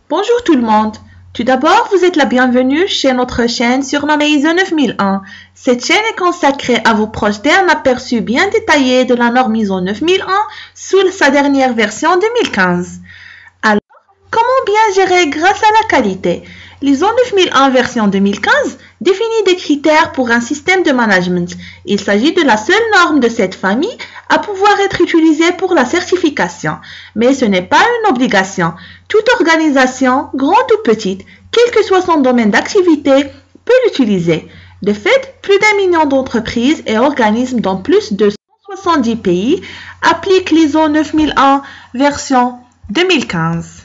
Bonjour tout le monde. Tout d'abord, vous êtes la bienvenue chez notre chaîne surnommée ISO 9001. Cette chaîne est consacrée à vous projeter un aperçu bien détaillé de la norme ISO 9001 sous sa dernière version 2015. Alors, comment bien gérer grâce à la qualité? L'ISO 9001 version 2015 définit des critères pour un système de management. Il s'agit de la seule norme de cette famille à pouvoir être utilisée pour la certification. Mais ce n'est pas une obligation. Toute organisation, grande ou petite, quel que soit son domaine d'activité, peut l'utiliser. De fait, plus d'1 million d'entreprises et organismes dans plus de 170 pays appliquent l'ISO 9001 version 2015.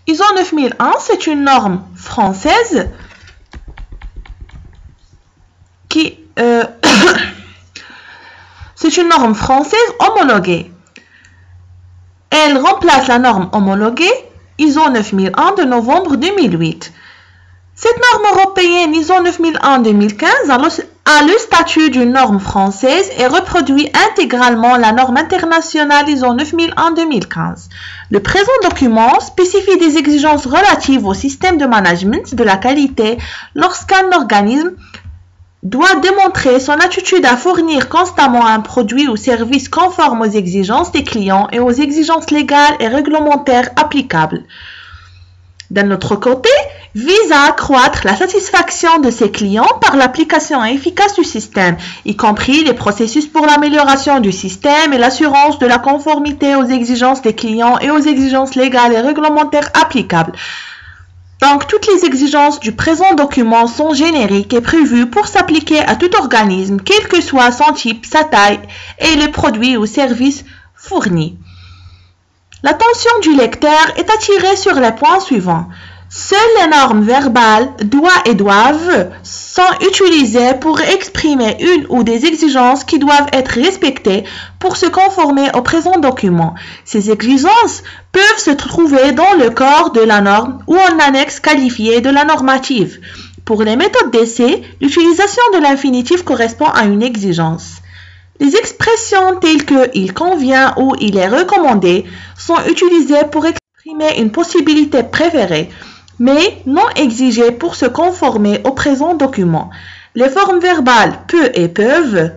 ISO 9001, c'est une norme française qui c'est une norme française homologuée. Elle remplace la norme homologuée ISO 9001 de novembre 2008. Cette norme européenne ISO 9001-2015 a le statut d'une norme française et reproduit intégralement la norme internationale ISO 9001-2015. Le présent document spécifie des exigences relatives au système de management de la qualité lorsqu'un organisme doit démontrer son aptitude à fournir constamment un produit ou service conforme aux exigences des clients et aux exigences légales et réglementaires applicables. D'un autre côté, vise à accroître la satisfaction de ses clients par l'application efficace du système, y compris les processus pour l'amélioration du système et l'assurance de la conformité aux exigences des clients et aux exigences légales et réglementaires applicables. Donc, toutes les exigences du présent document sont génériques et prévues pour s'appliquer à tout organisme, quel que soit son type, sa taille et le produit ou service fourni. L'attention du lecteur est attirée sur les points suivants. Seules les normes verbales doivent sont utilisées pour exprimer une ou des exigences qui doivent être respectées pour se conformer au présent document. Ces exigences peuvent se trouver dans le corps de la norme ou en annexe qualifiée de la normative. Pour les méthodes d'essai, l'utilisation de l'infinitif correspond à une exigence. Les expressions telles que « il convient » ou « il est recommandé » sont utilisées pour exprimer une possibilité préférée, mais non exigées pour se conformer au présent document. Les formes verbales « peut » et « peuvent »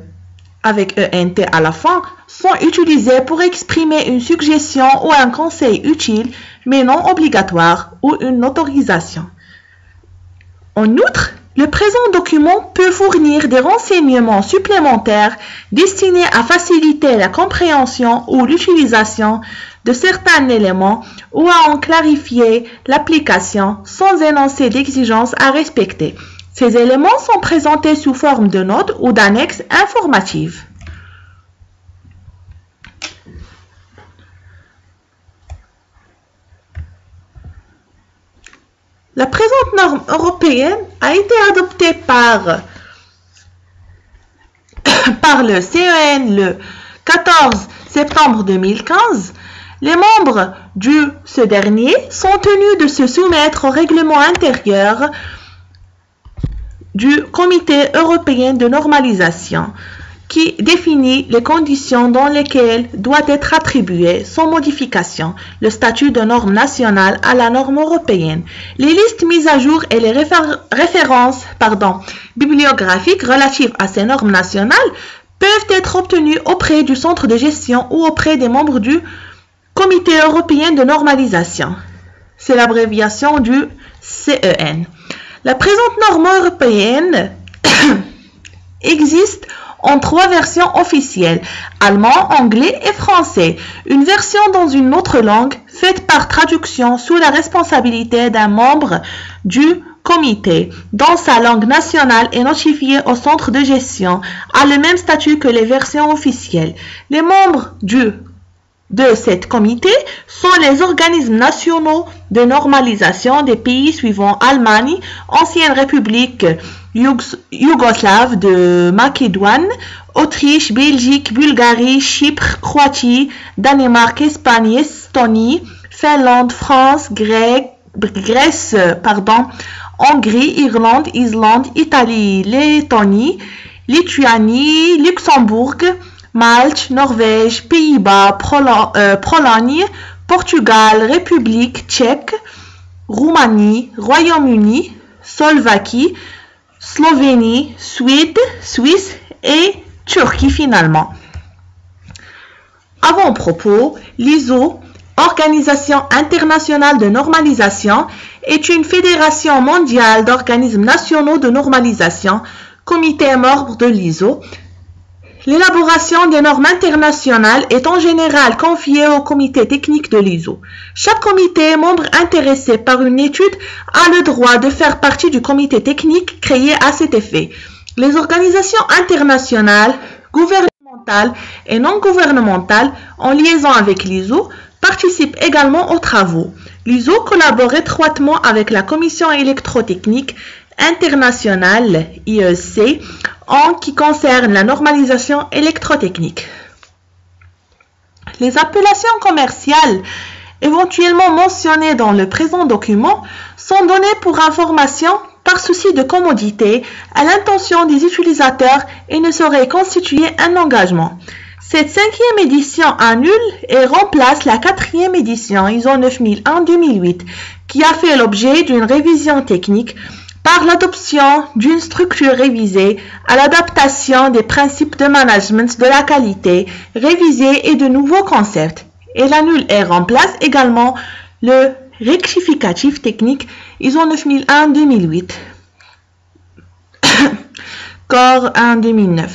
avec ENT à la fin sont utilisées pour exprimer une suggestion ou un conseil utile, mais non obligatoire, ou une autorisation. En outre, le présent document peut fournir des renseignements supplémentaires destinés à faciliter la compréhension ou l'utilisation de certains éléments ou à en clarifier l'application sans énoncer d'exigences à respecter. Ces éléments sont présentés sous forme de notes ou d'annexes informatives. La présente norme européenne a été adoptée par le CEN le 14 septembre 2015. Les membres de ce dernier sont tenus de se soumettre au règlement intérieur du Comité européen de normalisation, qui définit les conditions dans lesquelles doit être attribué, sans modification, le statut de norme nationale à la norme européenne. Les listes mises à jour et les références bibliographiques relatives à ces normes nationales peuvent être obtenues auprès du centre de gestion ou auprès des membres du Comité européen de normalisation. C'est l'abréviation du CEN. La présente norme européenne existe en 3 versions officielles, allemand, anglais et français. Une version dans une autre langue, faite par traduction sous la responsabilité d'un membre du comité, dans sa langue nationale et notifiée au centre de gestion, a le même statut que les versions officielles. Les membres de cet comité sont les organismes nationaux de normalisation des pays suivants: Allemagne, ancienne république yougoslave de Macédoine, Autriche, Belgique, Bulgarie, Chypre, Croatie, Danemark, Espagne, Estonie, Finlande, France, Grèce, Hongrie, Irlande, Islande, Italie, Lettonie, Lituanie, Luxembourg, Malte, Norvège, Pays-Bas, Pologne, Portugal, République tchèque, Roumanie, Royaume-Uni, Slovaquie, Slovénie, Suède, Suisse et Turquie finalement. Avant-propos, l'ISO, Organisation internationale de normalisation, est une fédération mondiale d'organismes nationaux de normalisation, comité membre de l'ISO. L'élaboration des normes internationales est en général confiée au comité technique de l'ISO. Chaque comité membre intéressé par une étude a le droit de faire partie du comité technique créé à cet effet. Les organisations internationales, gouvernementales et non gouvernementales en liaison avec l'ISO participent également aux travaux. L'ISO collabore étroitement avec la Commission électrotechnique internationale IEC en qui concerne la normalisation électrotechnique. Les appellations commerciales éventuellement mentionnées dans le présent document sont données pour information par souci de commodité à l'intention des utilisateurs et ne sauraient constituer un engagement. Cette 5e édition annule et remplace la 4e édition ISO 9001-2008 qui a fait l'objet d'une révision technique par l'adoption d'une structure révisée à l'adaptation des principes de management de la qualité révisés et de nouveaux concepts. Elle annule et remplace également le rectificatif technique ISO 9001-2008. Corps 1-2009.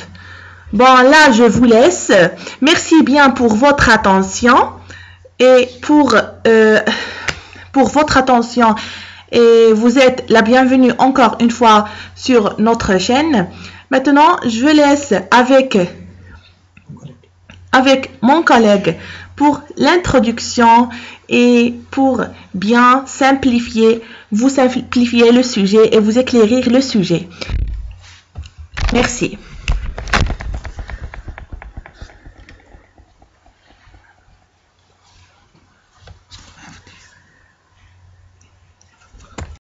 Bon, là, je vous laisse. Merci bien pour votre attention et pour votre attention. Et vous êtes la bienvenue encore une fois sur notre chaîne. Maintenant, je vous laisse avec mon collègue pour l'introduction et pour bien vous simplifier le sujet et vous éclairer le sujet. Merci.